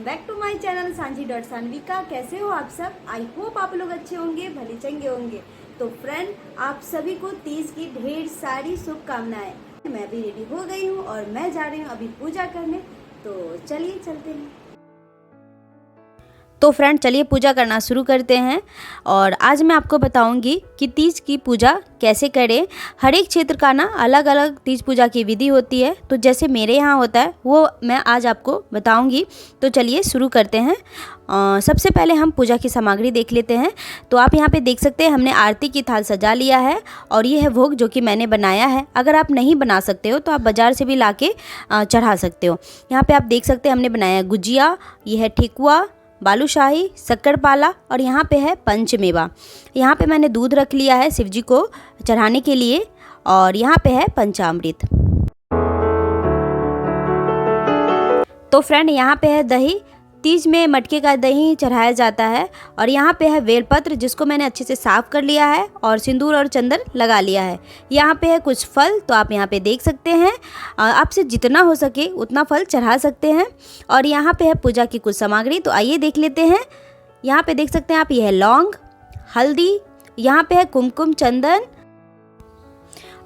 Back to my channel सांझी.सान्विका। कैसे हो आप सब? आई होप आप लोग अच्छे होंगे, भले चंगे होंगे। तो फ्रेंड, आप सभी को तीज की ढेर सारी शुभकामनाएं। मैं भी रेडी हो गई हूँ और मैं जा रही हूँ अभी पूजा करने। तो चलिए चलते हैं। तो फ्रेंड, चलिए पूजा करना शुरू करते हैं। और आज मैं आपको बताऊंगी कि तीज की पूजा कैसे करें। हर एक क्षेत्र का ना अलग अलग तीज पूजा की विधि होती है। तो जैसे मेरे यहाँ होता है वो मैं आज आपको बताऊंगी। तो चलिए शुरू करते हैं। सबसे पहले हम पूजा की सामग्री देख लेते हैं। तो आप यहाँ पे देख सकते हैं हमने आरती की थाल सजा लिया है और ये है भोग जो कि मैंने बनाया है। अगर आप नहीं बना सकते हो तो आप बाज़ार से भी ला के चढ़ा सकते हो। यहाँ पे आप देख सकते हैं हमने बनाया गुजिया, ये है ठेकुआ, बालूशाही, शक्करपाला और यहाँ पे है पंचमेवा। यहाँ पे मैंने दूध रख लिया है शिव जी को चढ़ाने के लिए और यहाँ पे है पंचामृत। तो फ्रेंड, यहाँ पे है दही। तीज में मटके का दही चढ़ाया जाता है। और यहाँ पे है बेलपत्र जिसको मैंने अच्छे से साफ़ कर लिया है और सिंदूर और चंदन लगा लिया है। यहाँ पे है कुछ फल, तो आप यहाँ पे देख सकते हैं। आपसे जितना हो सके उतना फल चढ़ा सकते हैं। और यहाँ पे है पूजा की कुछ सामग्री, तो आइए देख लेते हैं। यहाँ पे देख सकते हैं आप, ये है लौंग, हल्दी, यहाँ पे है कुमकुम चंदन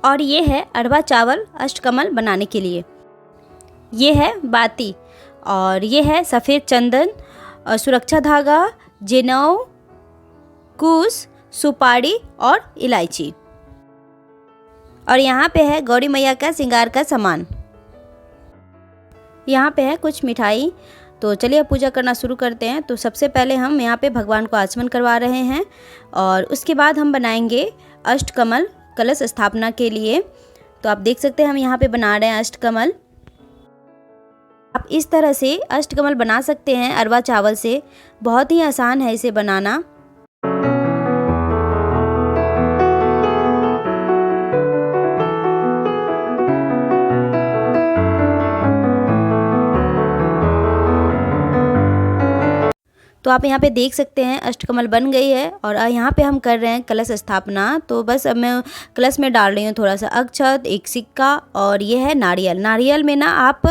और ये है अरवा चावल अष्टकमल बनाने के लिए। ये है बाती और ये है सफ़ेद चंदन और सुरक्षा धागा, जनेऊ, कुश, सुपारी और इलायची। और यहाँ पे है गौरी मैया का श्रृंगार का सामान। यहाँ पे है कुछ मिठाई। तो चलिए पूजा करना शुरू करते हैं। तो सबसे पहले हम यहाँ पे भगवान को आचमन करवा रहे हैं और उसके बाद हम बनाएंगे अष्टकमल कलश स्थापना के लिए। तो आप देख सकते हैं हम यहाँ पे बना रहे हैं अष्टकमल। आप इस तरह से अष्टकमल बना सकते हैं अरवा चावल से। बहुत ही आसान है इसे बनाना। तो आप यहाँ पे देख सकते हैं अष्टकमल बन गई है और यहाँ पे हम कर रहे हैं कलश स्थापना। तो बस अब मैं कलश में डाल रही हूँ थोड़ा सा अक्षत, एक सिक्का और ये है नारियल। नारियल में ना आप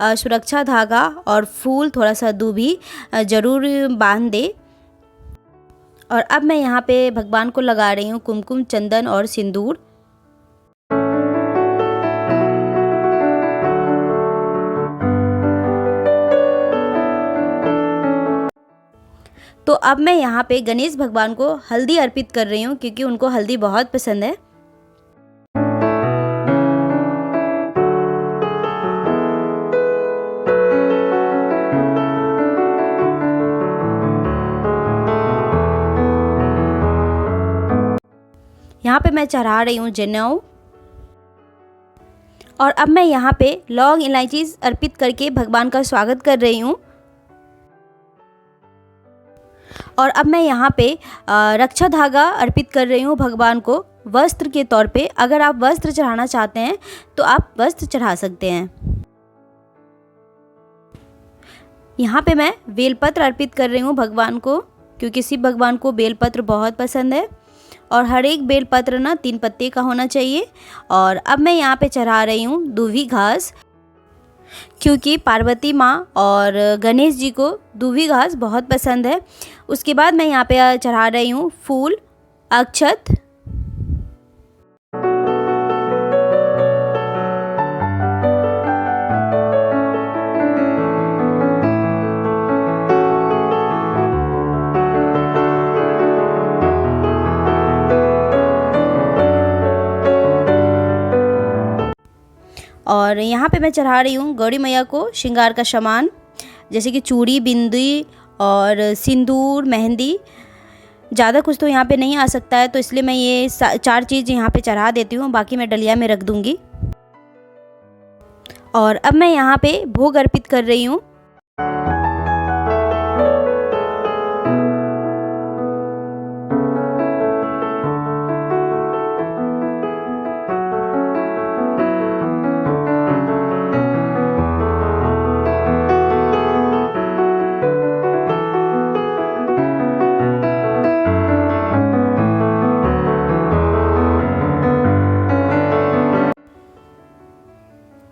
सुरक्षा धागा और फूल, थोड़ा सा दूबी ज़रूर बांध दे। और अब मैं यहाँ पे भगवान को लगा रही हूँ कुमकुम चंदन और सिंदूर। तो अब मैं यहाँ पे गणेश भगवान को हल्दी अर्पित कर रही हूँ क्योंकि उनको हल्दी बहुत पसंद है। यहाँ पे मैं चढ़ा रही हूँ जनेऊ। और अब मैं यहाँ पे लौंग इलायची अर्पित करके भगवान का स्वागत कर रही हूँ। और अब मैं यहाँ पे रक्षा धागा अर्पित कर रही हूँ भगवान को वस्त्र के तौर पे। अगर आप वस्त्र चढ़ाना चाहते हैं तो आप वस्त्र चढ़ा सकते हैं। यहाँ पे मैं बेलपत्र अर्पित कर रही हूँ भगवान को क्योंकि शिव भगवान को बेलपत्र बहुत पसंद है। और हर एक बेलपत्र ना 3 पत्ते का होना चाहिए। और अब मैं यहाँ पे चढ़ा रही हूँ दूभी घास क्योंकि पार्वती माँ और गणेश जी को दूभी घास बहुत पसंद है। उसके बाद मैं यहाँ पे चढ़ा रही हूँ फूल, अक्षत। और यहाँ पे मैं चढ़ा रही हूँ गौरी मैया को श्रृंगार का सामान जैसे कि चूड़ी, बिंदी और सिंदूर, मेहंदी। ज़्यादा कुछ तो यहाँ पे नहीं आ सकता है तो इसलिए मैं ये 4 चीज़ यहाँ पे चढ़ा देती हूँ, बाकी मैं डलिया में रख दूँगी। और अब मैं यहाँ पे भोग अर्पित कर रही हूँ।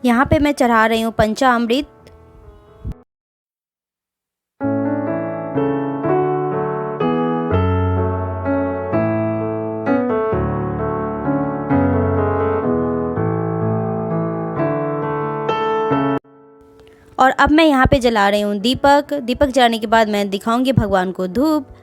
यहाँ पे मैं चढ़ा रही हूँ पंचामृत। और अब मैं यहाँ पे जला रही हूँ दीपक। दीपक जलाने के बाद मैं दिखाऊंगी भगवान को धूप।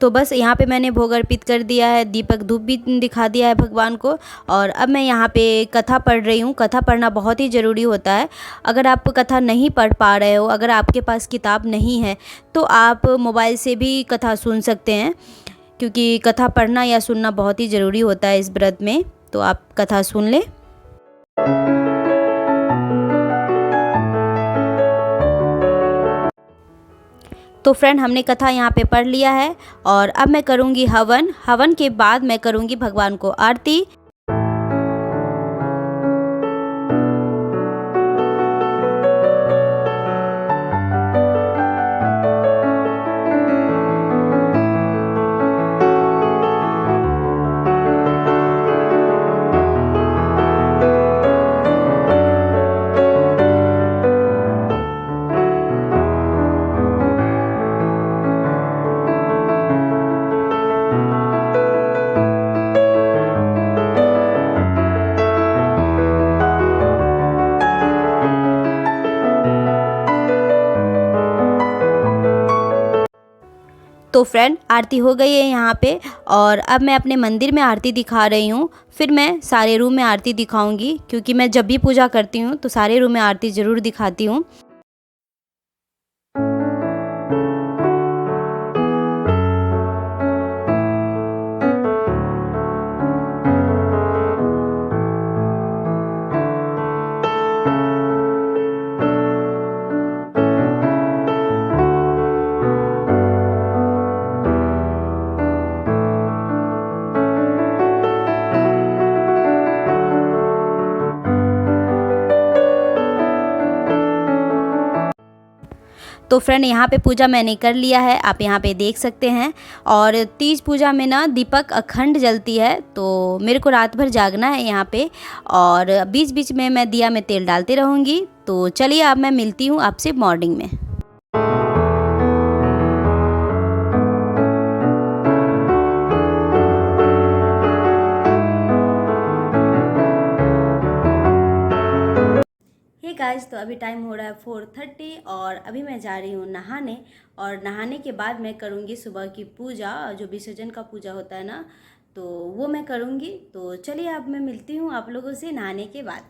तो बस यहाँ पे मैंने भोग अर्पित कर दिया है, दीपक धूप भी दिखा दिया है भगवान को। और अब मैं यहाँ पे कथा पढ़ रही हूँ। कथा पढ़ना बहुत ही ज़रूरी होता है। अगर आप कथा नहीं पढ़ पा रहे हो, अगर आपके पास किताब नहीं है, तो आप मोबाइल से भी कथा सुन सकते हैं, क्योंकि कथा पढ़ना या सुनना बहुत ही ज़रूरी होता है इस व्रत में। तो आप कथा सुन लें। तो फ्रेंड, हमने कथा यहाँ पे पढ़ लिया है और अब मैं करूँगी हवन। हवन के बाद मैं करूँगी भगवान को आरती। तो फ्रेंड, आरती हो गई है यहाँ पे और अब मैं अपने मंदिर में आरती दिखा रही हूँ। फिर मैं सारे रूम में आरती दिखाऊंगी, क्योंकि मैं जब भी पूजा करती हूँ तो सारे रूम में आरती ज़रूर दिखाती हूँ। तो फ्रेंड, यहाँ पे पूजा मैंने कर लिया है, आप यहाँ पे देख सकते हैं। और तीज पूजा में ना दीपक अखंड जलती है, तो मेरे को रात भर जागना है यहाँ पे। और बीच बीच में मैं दिया में तेल डालती रहूँगी। तो चलिए, अब मैं मिलती हूँ आपसे मॉर्निंग में। गाइस, तो अभी टाइम हो रहा है 4:30 और अभी मैं जा रही हूँ नहाने। और नहाने के बाद मैं करूँगी सुबह की पूजा, जो विसर्जन का पूजा होता है ना, तो वो मैं करूँगी। तो चलिए, अब मैं मिलती हूँ आप लोगों से नहाने के बाद।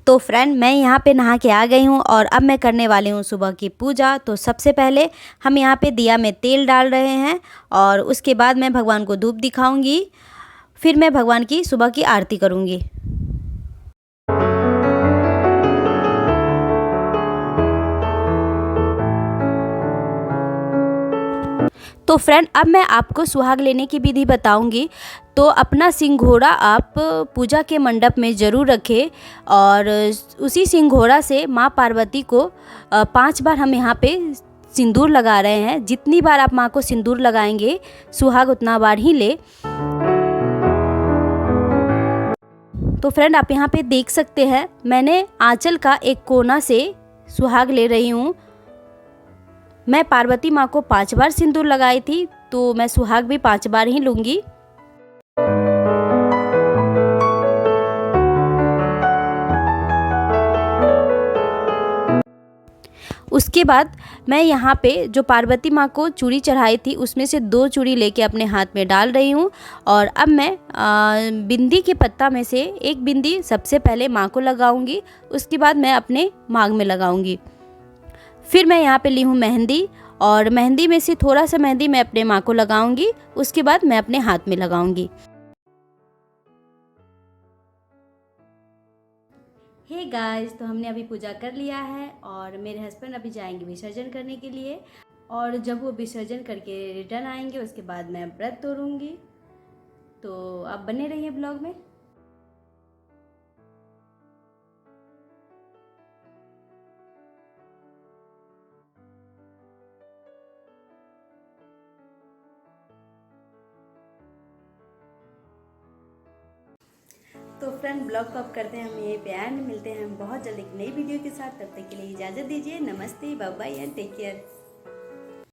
तो फ्रेंड, मैं यहाँ पे नहा के आ गई हूँ और अब मैं करने वाली हूँ सुबह की पूजा। तो सबसे पहले हम यहाँ पे दिया में तेल डाल रहे हैं और उसके बाद मैं भगवान को धूप दिखाऊँगी। फिर मैं भगवान की सुबह की आरती करूँगी। तो फ्रेंड, अब मैं आपको सुहाग लेने की विधि बताऊंगी। तो अपना सिंघोड़ा आप पूजा के मंडप में ज़रूर रखें और उसी सिंघोड़ा से माँ पार्वती को 5 बार हम यहाँ पे सिंदूर लगा रहे हैं। जितनी बार आप माँ को सिंदूर लगाएंगे, सुहाग उतना बार ही ले। तो फ्रेंड, आप यहाँ पे देख सकते हैं, मैंने आंचल का एक कोना से सुहाग ले रही हूँ। मैं पार्वती माँ को 5 बार सिंदूर लगाई थी, तो मैं सुहाग भी 5 बार ही लूँगी। उसके बाद मैं यहाँ पे जो पार्वती माँ को चूड़ी चढ़ाई थी, उसमें से 2 चूड़ी लेके अपने हाथ में डाल रही हूँ। और अब मैं बिंदी के पत्ता में से एक बिंदी सबसे पहले माँ को लगाऊंगी, उसके बाद मैं अपने मांग में लगाऊंगी। फिर मैं यहाँ पे ली हूँ मेहंदी और मेहंदी में से थोड़ा सा मेहंदी मैं अपने माँ को लगाऊंगी, उसके बाद मैं अपने हाथ में लगाऊंगी। हे गाइस, तो हमने अभी पूजा कर लिया है और मेरे हस्बैंड अभी जाएंगे विसर्जन करने के लिए। और जब वो विसर्जन करके रिटर्न आएंगे उसके बाद मैं व्रत तोड़ूंगी। तो आप बने रहिए ब्लॉग में। तो फ्रेंड ब्लॉग को अब करते हैं हम यहीं पे एंड। मिलते हैं हम बहुत जल्द एक नई वीडियो के साथ। तब तक के लिए इजाज़त दीजिए। नमस्ते, bye bye and take care.